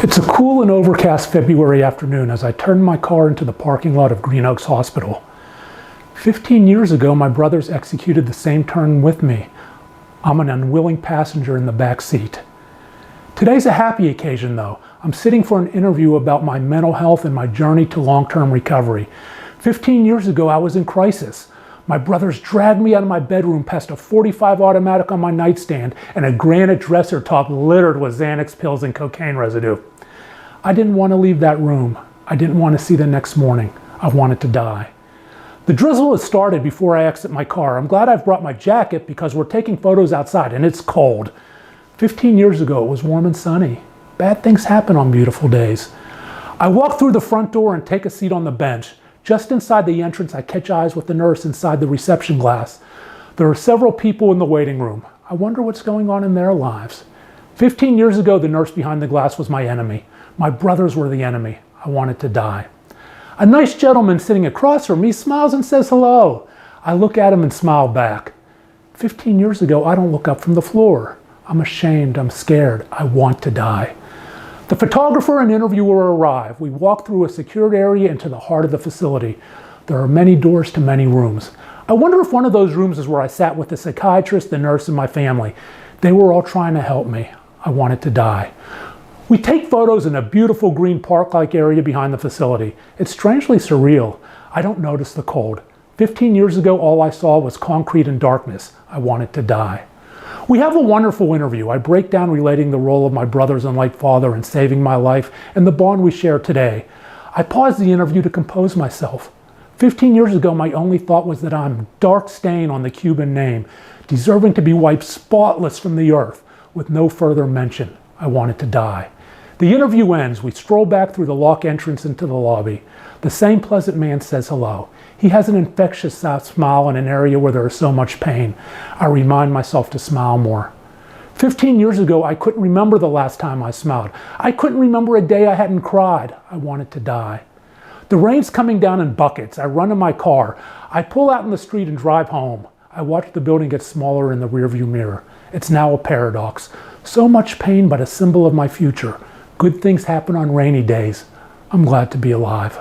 It's a cool and overcast February afternoon as I turn my car into the parking lot of Green Oaks Hospital. 15 years ago, my brothers executed the same turn with me. I'm an unwilling passenger in the back seat. Today's a happy occasion though. I'm sitting for an interview about my mental health and my journey to long-term recovery. 15 years ago, I was in crisis. My brothers dragged me out of my bedroom past a .45 automatic on my nightstand and a granite dresser top littered with Xanax pills and cocaine residue. I didn't want to leave that room. I didn't want to see the next morning. I wanted to die. The drizzle has started before I exit my car. I'm glad I've brought my jacket because we're taking photos outside and it's cold. 15 years ago, it was warm and sunny. Bad things happen on beautiful days. I walk through the front door and take a seat on the bench. Just inside the entrance, I catch eyes with the nurse inside the reception glass. There are several people in the waiting room. I wonder what's going on in their lives. 15 years ago, the nurse behind the glass was my enemy. My brothers were the enemy. I wanted to die. A nice gentleman sitting across from me smiles and says hello. I look at him and smile back. 15 years ago, I don't look up from the floor. I'm ashamed, I'm scared, I want to die. The photographer and interviewer arrive. We walk through a secured area into the heart of the facility. There are many doors to many rooms. I wonder if one of those rooms is where I sat with the psychiatrist, the nurse, and my family. They were all trying to help me. I wanted to die. We take photos in a beautiful green park-like area behind the facility. It's strangely surreal. I don't notice the cold. 15 years ago, all I saw was concrete and darkness. I wanted to die. We have a wonderful interview. I break down relating the role of my brothers and late father in saving my life and the bond we share today. I pause the interview to compose myself. 15 years ago, my only thought was that I'm a dark stain on the Cuban name, deserving to be wiped spotless from the earth, with no further mention. I wanted to die. The interview ends. We stroll back through the lock entrance into the lobby. The same pleasant man says hello. He has an infectious smile in an area where there is so much pain. I remind myself to smile more. 15 years ago, I couldn't remember the last time I smiled. I couldn't remember a day I hadn't cried. I wanted to die. The rain's coming down in buckets. I run to my car. I pull out in the street and drive home. I watch the building get smaller in the rearview mirror. It's now a paradox. So much pain, but a symbol of my future. Good things happen on rainy days. I'm glad to be alive.